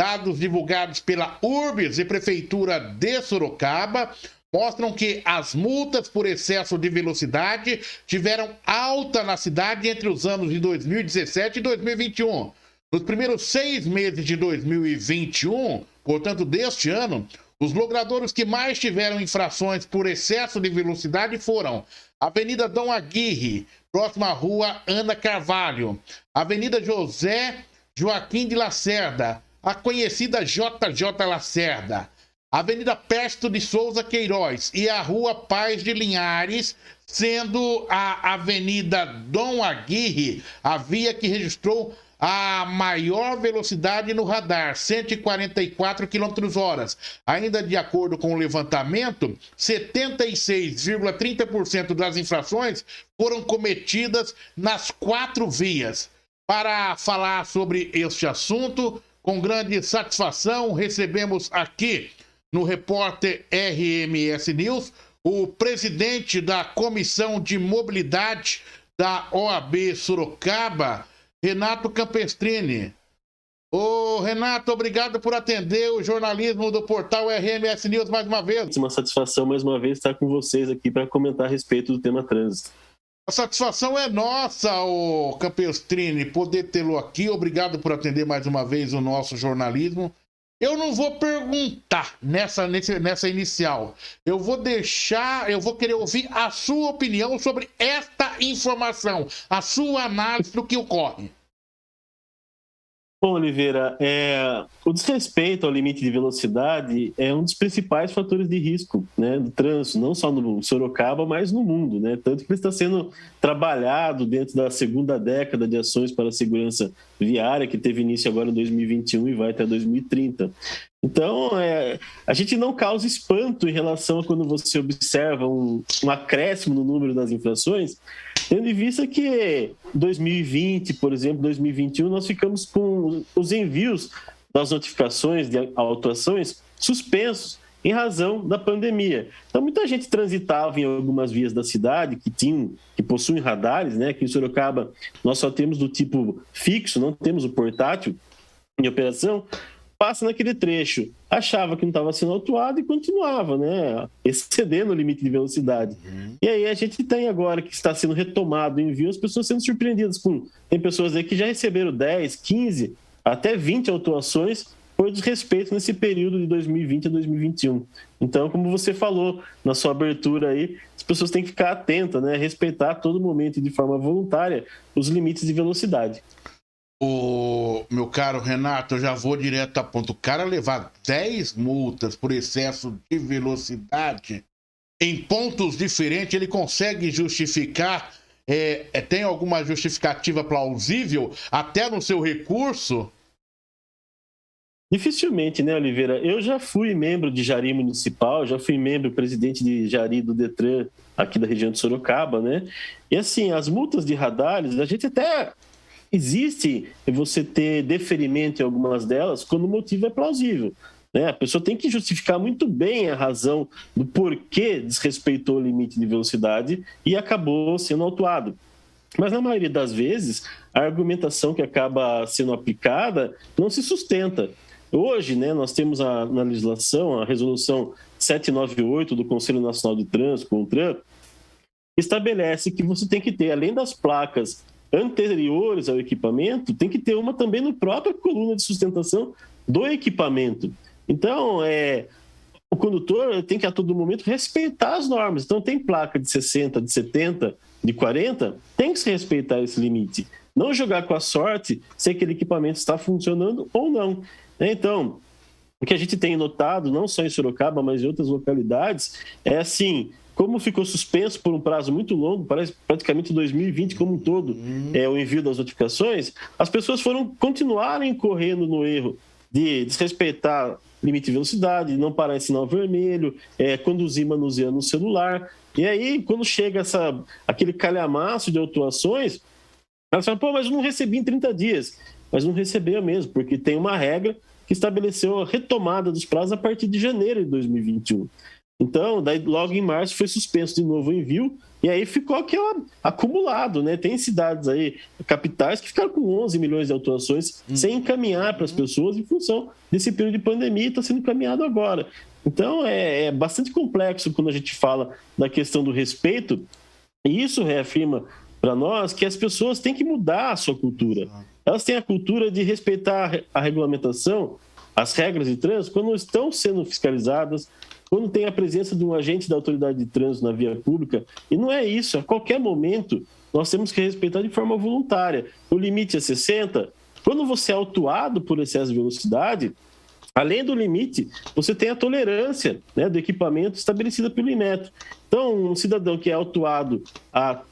dados divulgados pela Urbis e Prefeitura de Sorocaba mostram que as multas por excesso de velocidade tiveram alta na cidade entre os anos de 2017 e 2021. Nos primeiros 6 meses de 2021, portanto deste ano, os logradouros que mais tiveram infrações por excesso de velocidade foram Avenida Dom Aguirre, próxima à Rua Ana Carvalho, Avenida José Joaquim de Lacerda, a conhecida JJ Lacerda, Avenida Perto de Souza Queiroz e a Rua Paz de Linhares, sendo a Avenida Dom Aguirre a via que registrou a maior velocidade no radar, 144 km/h. Ainda de acordo com o levantamento, 76,30% das infrações foram cometidas nas 4 vias. Para falar sobre este assunto, com grande satisfação, recebemos aqui no Repórter RMS News o presidente da Comissão de Mobilidade da OAB Sorocaba, Renato Campestrini. Ô, Renato, obrigado por atender o jornalismo do portal RMS News mais uma vez. Uma satisfação mais uma vez estar com vocês aqui para comentar a respeito do tema trânsito. A satisfação é nossa, ô Campestrini, poder tê-lo aqui. Obrigado por atender mais uma vez o nosso jornalismo. Eu não vou perguntar nessa inicial. Eu vou querer ouvir a sua opinião sobre esta informação, a sua análise do que ocorre. Bom, Oliveira, o desrespeito ao limite de velocidade é um dos principais fatores de risco, né, do trânsito, não só no Sorocaba, mas no mundo, né? Tanto que ele está sendo trabalhado dentro da segunda década de ações para a segurança viária, que teve início agora em 2021 e vai até 2030. Então, a gente não causa espanto em relação a quando você observa um acréscimo no número das infrações, tendo em vista que 2020, por exemplo, 2021, nós ficamos com os envios das notificações de autuações suspensos em razão da pandemia. Então, muita gente transitava em algumas vias da cidade que possuem radares, né? Aqui em Sorocaba, nós só temos do tipo fixo, não temos o portátil em operação. Passa naquele trecho, achava que não estava sendo autuado e continuava, né, excedendo o limite de velocidade. E aí a gente tem agora que está sendo retomado o envio, as pessoas sendo surpreendidas tem pessoas aí que já receberam 10, 15, até 20 autuações por desrespeito nesse período de 2020 a 2021. Então, como você falou na sua abertura aí, as pessoas têm que ficar atentas, né, respeitar a todo momento e de forma voluntária os limites de velocidade. Meu caro Renato, eu já vou direto a ponto. O cara levar 10 multas por excesso de velocidade em pontos diferentes, ele consegue justificar? Tem alguma justificativa plausível até no seu recurso? Dificilmente, né, Oliveira? Eu já fui membro de Jari Municipal, já fui membro presidente de Jari do Detran aqui da região de Sorocaba, né? E assim, as multas de radares, a gente até... Existe você ter deferimento em algumas delas quando o motivo é plausível, né? A pessoa tem que justificar muito bem a razão do porquê desrespeitou o limite de velocidade e acabou sendo autuado. Mas na maioria das vezes, a argumentação que acaba sendo aplicada não se sustenta. Hoje, né, nós temos na legislação a resolução 798 do Conselho Nacional de Trânsito, CONTRAN, estabelece que você tem que ter, além das placas anteriores ao equipamento, tem que ter uma também no própria coluna de sustentação do equipamento. Então, o condutor tem que a todo momento respeitar as normas. Então, tem placa de 60, de 70, de 40, tem que se respeitar esse limite. Não jogar com a sorte se aquele equipamento está funcionando ou não. Então, o que a gente tem notado, não só em Sorocaba, mas em outras localidades, é assim... Como ficou suspenso por um prazo muito longo, parece praticamente 2020 como um todo, o envio das notificações, as pessoas continuarem correndo no erro de desrespeitar limite de velocidade, não parar em sinal vermelho, conduzir manuseando o celular. E aí, quando chega aquele calhamaço de autuações, elas falam, mas eu não recebi em 30 dias. Mas não recebeu mesmo, porque tem uma regra que estabeleceu a retomada dos prazos a partir de janeiro de 2021. Então, daí logo em março foi suspenso de novo o envio, e aí ficou aquilo acumulado, né? Tem cidades aí, capitais, que ficaram com 11 milhões de autuações sem encaminhar para as pessoas em função desse período de pandemia e está sendo encaminhado agora. Então, é bastante complexo quando a gente fala da questão do respeito, e isso reafirma para nós que as pessoas têm que mudar a sua cultura. Elas têm a cultura de respeitar a regulamentação, as regras de trânsito, quando estão sendo fiscalizadas, quando tem a presença de um agente da autoridade de trânsito na via pública. E não é isso, a qualquer momento nós temos que respeitar de forma voluntária. O limite é 60. Quando você é autuado por excesso de velocidade, além do limite, você tem a tolerância, né, do equipamento estabelecida pelo Inmetro. Então, um cidadão que é autuado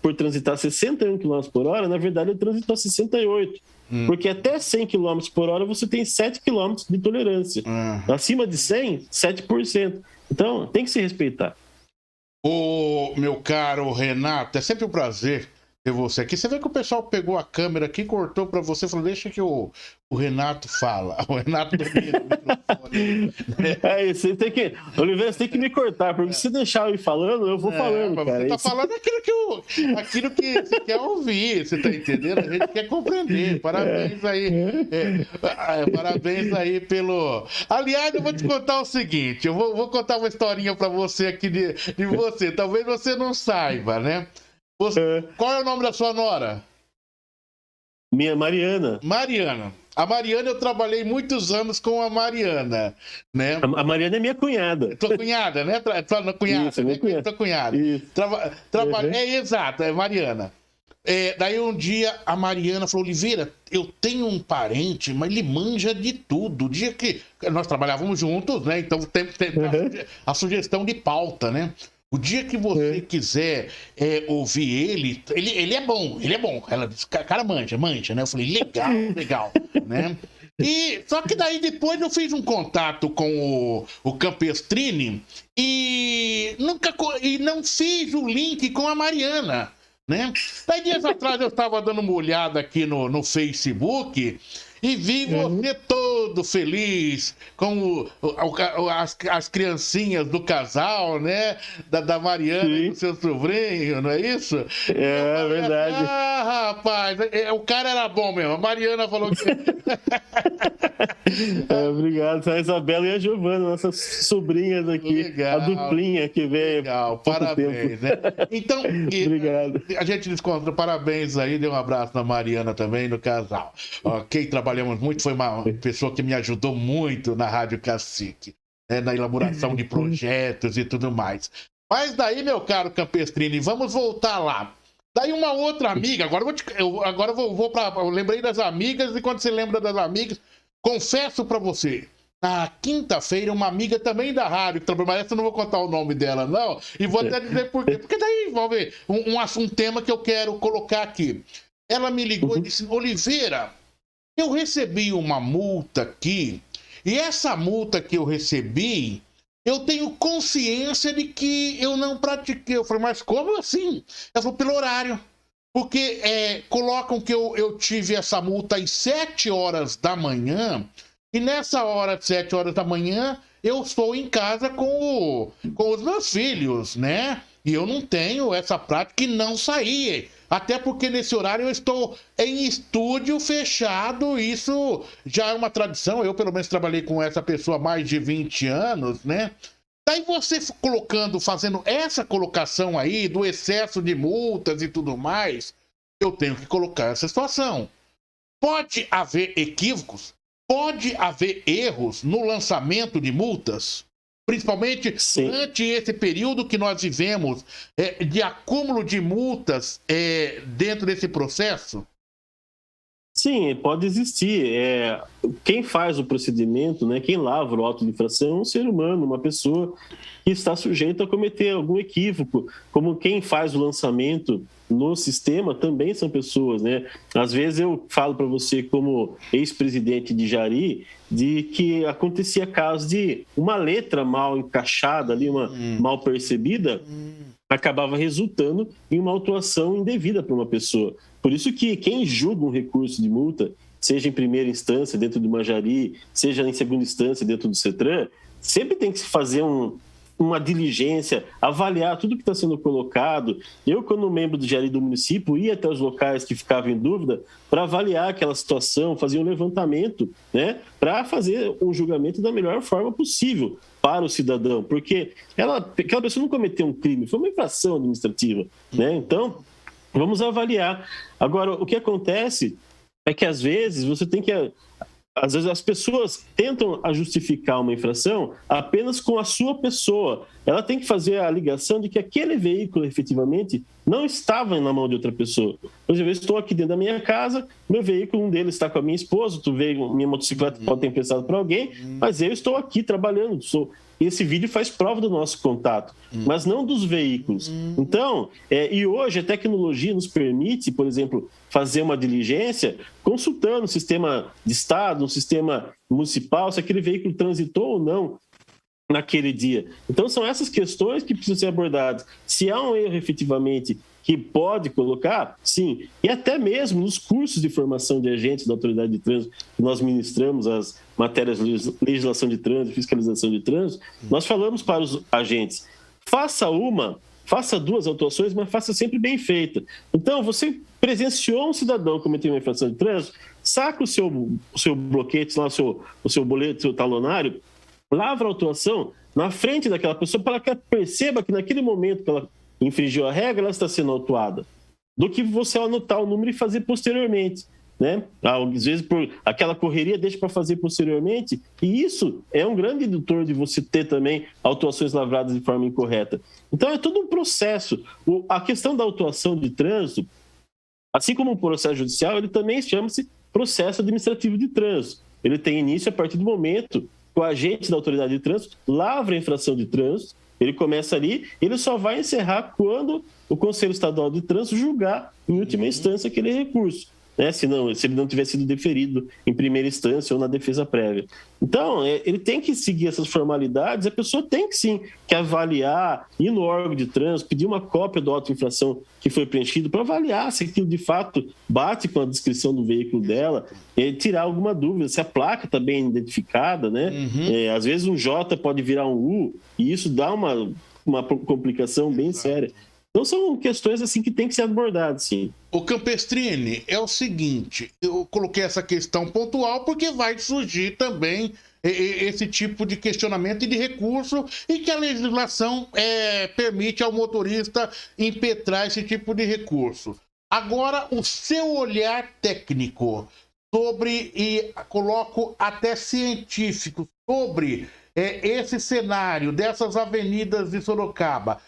por transitar 61 km por hora, na verdade, ele transitou 68. Porque até 100 km por hora você tem 7 km de tolerância. Acima de 100, 7%. Então, tem que se respeitar. Ô, meu caro Renato, é sempre um prazer ter você aqui. Você vê que o pessoal pegou a câmera aqui, cortou para você, falou, deixa que o Renato fala. O Renato domina o microfone. Você tem que... Oliveira, você tem que me cortar, porque se deixar eu ir falando, eu vou falando, cara. Você tá falando aquilo que você quer ouvir, você tá entendendo? A gente quer compreender. Parabéns aí. Parabéns aí pelo... Aliás, eu vou te contar o seguinte, eu vou contar uma historinha para você aqui de você. Talvez você não saiba, né? Qual é o nome da sua nora? Minha Mariana. Mariana. A Mariana, eu trabalhei muitos anos com a Mariana, né? A Mariana é minha cunhada. Tua cunhada, né? Tua cunhada, isso, minha cunhada. Tua cunhada. Exato, é Mariana. Daí um dia a Mariana falou, Oliveira, eu tenho um parente, mas ele manja de tudo. O dia que nós trabalhávamos juntos, né? Então tem a sugestão de pauta, né? O dia que você quiser ouvir ele é bom. Ela disse, cara manja, né? Eu falei, legal, né? Só que daí depois eu fiz um contato com o Campestrini e não fiz o link com a Mariana, né? Daí dias atrás eu estava dando uma olhada aqui no Facebook e vi você todo feliz com as criancinhas do casal, né? Da Mariana e do seu sobrinho, não é isso? É verdade. Rapaz, o cara era bom mesmo. A Mariana falou que... Obrigado. A Isabela e a Giovana, nossas sobrinhas aqui. Legal, a duplinha que veio. Legal, parabéns, né? Então, obrigado. A gente desconta, parabéns aí, dê um abraço na Mariana também, no casal. Quem trabalhamos muito, foi uma pessoa que me ajudou muito na Rádio Cacique, né, na elaboração de projetos e tudo mais. Mas daí, meu caro Campestrini, vamos voltar lá. Daí uma outra amiga, agora eu lembrei das amigas, e quando você lembra das amigas, confesso pra você, na quinta-feira, uma amiga também da rádio, mas essa eu não vou contar o nome dela, não, e vou até dizer por quê, porque daí envolve um tema que eu quero colocar aqui. Ela me ligou e disse, Oliveira, eu recebi uma multa aqui, e essa multa que eu recebi, eu tenho consciência de que eu não pratiquei. Eu falei, mas como assim? Ela falou, pelo horário. Porque colocam que eu tive essa multa às 7 horas da manhã, e nessa hora, 7 horas da manhã, eu estou em casa com os meus filhos, né? E eu não tenho essa prática e não saí. Até porque nesse horário eu estou em estúdio fechado, isso já é uma tradição. Eu, pelo menos, trabalhei com essa pessoa há mais de 20 anos, né? Daí você fazendo essa colocação aí do excesso de multas e tudo mais, eu tenho que colocar essa situação. Pode haver equívocos, pode haver erros no lançamento de multas, principalmente durante esse período que nós vivemos de acúmulo de multas dentro desse processo? Sim, pode existir. Quem faz o procedimento, né, quem lavra o auto de infração é um ser humano, uma pessoa que está sujeita a cometer algum equívoco. Como quem faz o lançamento no sistema também são pessoas, né? Às vezes eu falo para você, como ex-presidente de Jari, de que acontecia casos de uma letra mal encaixada ali, uma mal percebida, acabava resultando em uma autuação indevida para uma pessoa. Por isso que quem julga um recurso de multa, seja em primeira instância dentro do Jari, seja em segunda instância dentro do CETRAN, sempre tem que se fazer uma diligência, avaliar tudo que está sendo colocado. Eu, como membro do GRI do município, ia até os locais que ficavam em dúvida para avaliar aquela situação, fazer um levantamento, né, para fazer um julgamento da melhor forma possível para o cidadão, porque aquela pessoa não cometeu um crime, foi uma infração administrativa, né? Então, vamos avaliar. Agora, o que acontece é que, às vezes, às vezes as pessoas tentam justificar uma infração apenas com a sua pessoa. Ela tem que fazer a ligação de que aquele veículo, efetivamente, não estava na mão de outra pessoa. Por exemplo, eu estou aqui dentro da minha casa, meu veículo, um deles está com a minha esposa, minha motocicleta pode ter emprestado para alguém, mas eu estou aqui trabalhando, esse vídeo faz prova do nosso contato, mas não dos veículos. Então, e hoje a tecnologia nos permite, por exemplo, fazer uma diligência consultando o sistema de estado, o sistema municipal, se aquele veículo transitou ou não naquele dia. Então, são essas questões que precisam ser abordadas. Se há um erro, efetivamente, que pode colocar, sim. E até mesmo nos cursos de formação de agentes da Autoridade de Trânsito, que nós ministramos as matérias de legislação de trânsito, fiscalização de trânsito, nós falamos para os agentes, faça duas autuações, mas faça sempre bem feita. Então, você presenciou um cidadão cometer uma infração de trânsito, saca o seu bloquete, lá, o seu boleto, o seu talonário, lavra a autuação na frente daquela pessoa para que ela perceba que naquele momento que ela infringiu a regra, ela está sendo autuada, do que você anotar o número e fazer posteriormente, né? Às vezes, por aquela correria, deixa para fazer posteriormente, e isso é um grande indutor de você ter também autuações lavradas de forma incorreta. Então, é todo um processo. A questão da autuação de trânsito, assim como o processo judicial, ele também chama-se processo administrativo de trânsito. Ele tem início a partir do momento que o agente da autoridade de trânsito lavra a infração de trânsito. Ele começa ali, ele só vai encerrar quando o Conselho Estadual de Trânsito julgar, em última instância, aquele recurso, né? Se ele não tiver sido deferido em primeira instância ou na defesa prévia. Então, ele tem que seguir essas formalidades, a pessoa tem que, sim, que avaliar, ir no órgão de trânsito, pedir uma cópia do auto-infração que foi preenchido para avaliar se aquilo, de fato, bate com a descrição do veículo dela, e tirar alguma dúvida, se a placa está bem identificada, né? Às vezes um J pode virar um U, e isso dá uma complicação bem séria. Então, são questões assim que tem que ser abordadas, sim. O Campestrini, é o seguinte, eu coloquei essa questão pontual porque vai surgir também esse tipo de questionamento e de recurso, e que a legislação permite ao motorista impetrar esse tipo de recurso. Agora, o seu olhar técnico sobre, e coloco até científico, sobre esse cenário dessas avenidas de Sorocaba,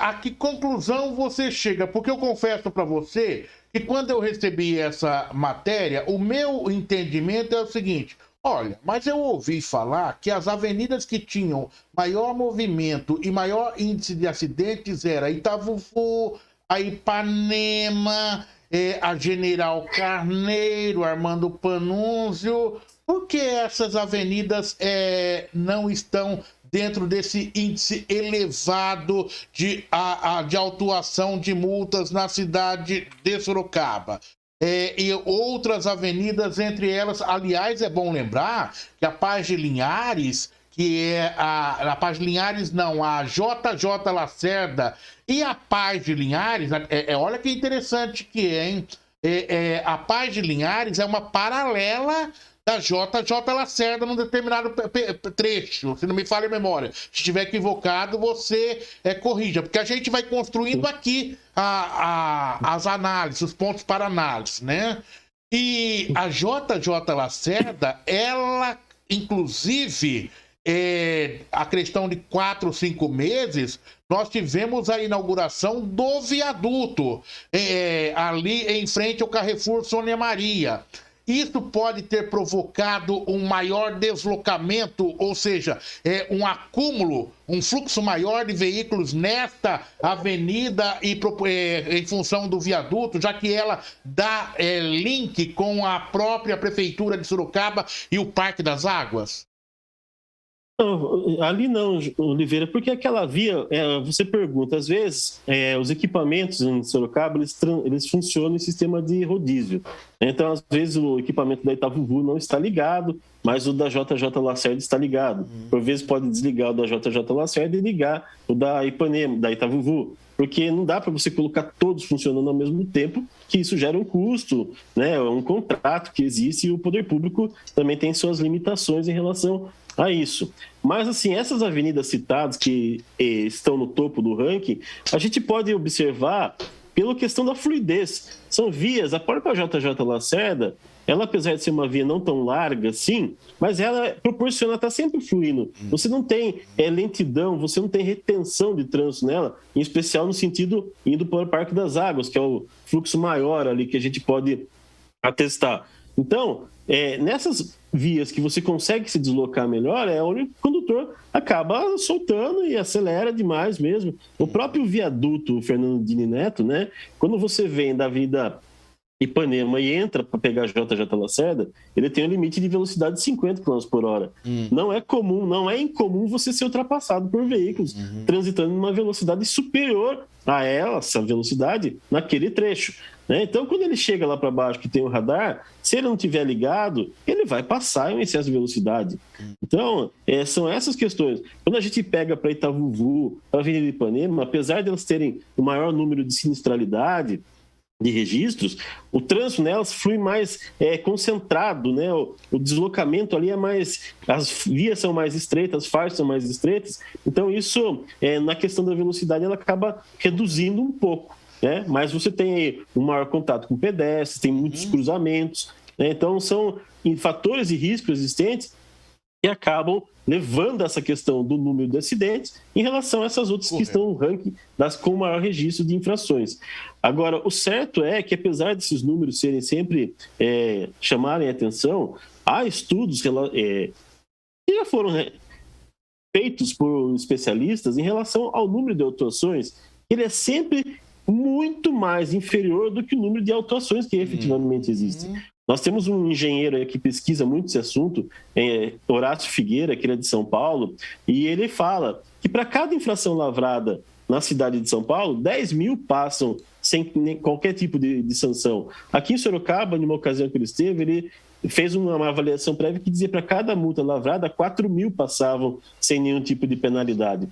a que conclusão você chega? Porque eu confesso para você que quando eu recebi essa matéria, o meu entendimento é o seguinte: olha, mas eu ouvi falar que as avenidas que tinham maior movimento e maior índice de acidentes era Itavuvu, a Ipanema, a General Carneiro, Armando Panunzio. Por que essas avenidas não estão dentro desse índice elevado de autuação de multas na cidade de Sorocaba? E outras avenidas, entre elas, aliás, é bom lembrar que a Paz de Linhares, que é a Paz de Linhares, não, a JJ Lacerda e a Paz de Linhares, olha que interessante que é, hein? A Paz de Linhares é uma paralela da JJ Lacerda num determinado trecho, se não me falha a memória. Se estiver equivocado, você corrija, porque a gente vai construindo aqui as análises, os pontos para análise, né? E a JJ Lacerda, ela, inclusive, a questão de 4 ou 5 meses, nós tivemos a inauguração do viaduto, ali em frente ao Carrefour Sônia Maria. Isso pode ter provocado um maior deslocamento, ou seja, um acúmulo, um fluxo maior de veículos nesta avenida em função do viaduto, já que ela dá link com a própria Prefeitura de Sorocaba e o Parque das Águas? Não, ali não, Oliveira, porque aquela via, você pergunta, às vezes, os equipamentos em Sorocaba, eles funcionam em sistema de rodízio. Então, às vezes, o equipamento da Itavuvu não está ligado, mas o da JJ Lacerda está ligado. Por vezes pode desligar o da JJ Lacerda e ligar o da Ipanema, da Itavuvu, porque não dá para você colocar todos funcionando ao mesmo tempo, que isso gera um custo, né? É um contrato que existe e o poder público também tem suas limitações em relação a isso. Mas, assim, essas avenidas citadas que estão no topo do ranking, a gente pode observar pela questão da fluidez. São vias, a própria JJ Lacerda, ela, apesar de ser uma via não tão larga assim, mas ela proporciona, está sempre fluindo. Você não tem lentidão, você não tem retenção de trânsito nela, em especial no sentido indo para o Parque das Águas, que é o fluxo maior ali que a gente pode atestar. Então, nessas vias que você consegue se deslocar melhor, é onde o condutor acaba soltando e acelera demais mesmo. O próprio viaduto Fernando Dini Neto, né? Quando você vem da Avenida Ipanema e entra para pegar a JJ Lacerda, ele tem um limite de velocidade de 50 km por hora. Não é comum, não é incomum você ser ultrapassado por veículos transitando numa velocidade superior a essa velocidade naquele trecho. Né? Então, quando ele chega lá para baixo que tem o radar, se ele não tiver ligado, ele vai passar em excesso de velocidade. Então, são essas questões. Quando a gente pega para Itavuvu, para a Avenida Ipanema, apesar de elas terem o maior número de sinistralidade, de registros, o trânsito nelas flui mais concentrado, né? O deslocamento ali é mais... As vias são mais estreitas, as faixas são mais estreitas, então isso, na questão da velocidade, ela acaba reduzindo um pouco, né? Mas você tem aí um maior contato com pedestres, tem muitos cruzamentos, né? Então são fatores de risco existentes que acabam levando essa questão do número de acidentes em relação a essas outras que estão no ranking das com maior registro de infrações. Agora, o certo é que, apesar desses números serem sempre chamarem atenção, há estudos que já foram feitos por especialistas em relação ao número de autuações. Ele é sempre muito mais inferior do que o número de autuações que efetivamente existem. Nós temos um engenheiro que pesquisa muito esse assunto, Horácio Figueira, que ele é de São Paulo, e ele fala que para cada infração lavrada na cidade de São Paulo, 10 mil passam sem qualquer tipo de sanção. Aqui em Sorocaba, numa ocasião que ele esteve, ele fez uma avaliação prévia que dizia que para cada multa lavrada, 4 mil passavam sem nenhum tipo de penalidade.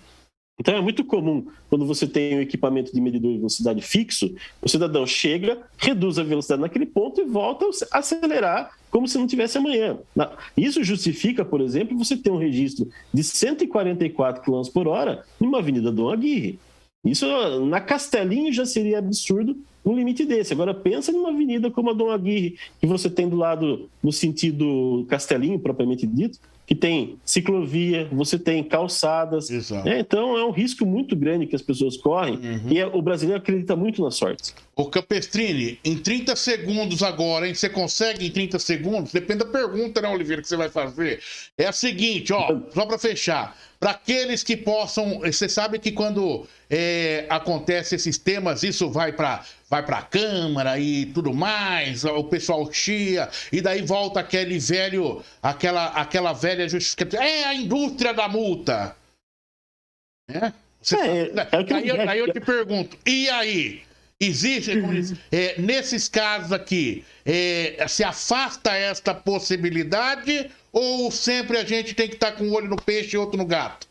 Então é muito comum, quando você tem um equipamento de medidor de velocidade fixo, o cidadão chega, reduz a velocidade naquele ponto e volta a acelerar como se não tivesse amanhã. Isso justifica, por exemplo, você ter um registro de 144 km por hora numa Avenida Dom Aguirre. Isso na Castelinho já seria absurdo um limite desse. Agora pensa numa avenida como a Dom Aguirre, que você tem do lado, no sentido Castelinho, propriamente dito, que tem ciclovia, você tem calçadas. Então é um risco muito grande que as pessoas correm e o brasileiro acredita muito na sorte. Ô Campestrini, em 30 segundos agora, hein? Você consegue em 30 segundos? Depende da pergunta, né, Oliveira, que você vai fazer. É a seguinte, ó, só para fechar. Para aqueles que possam... Você sabe que quando acontece esses temas, isso vai para a Câmara e tudo mais, o pessoal chia, e daí volta aquele velho, aquela velha justificativa. É a indústria da multa. Aí eu te pergunto, e aí? Existe, nesses casos aqui, se afasta esta possibilidade ou sempre a gente tem que estar com um olho no peixe e outro no gato?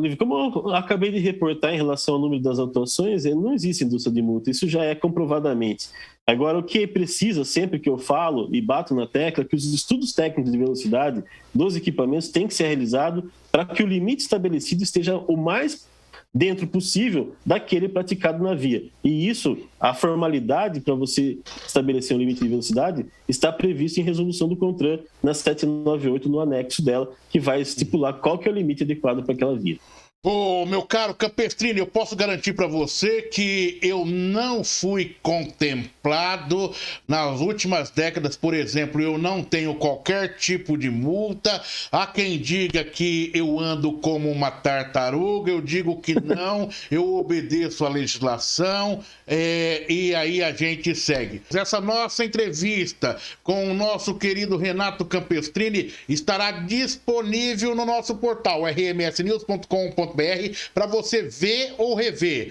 Lívia, como eu acabei de reportar em relação ao número das autuações, não existe indústria de multa, isso já é comprovadamente. Agora, o que precisa, sempre que eu falo e bato na tecla, é que os estudos técnicos de velocidade dos equipamentos têm que ser realizados para que o limite estabelecido esteja o mais dentro possível daquele praticado na via. E isso, a formalidade para você estabelecer um limite de velocidade está previsto em resolução do CONTRAN na 798, no anexo dela, que vai estipular qual que é o limite adequado para aquela via. Ô, meu caro Campestrini, eu posso garantir para você que eu não fui contemplado nas últimas décadas, por exemplo, eu não tenho qualquer tipo de multa. Há quem diga que eu ando como uma tartaruga, eu digo que não, eu obedeço à legislação e aí a gente segue. Essa nossa entrevista com o nosso querido Renato Campestrini estará disponível no nosso portal rmsnews.com.br para você ver ou rever.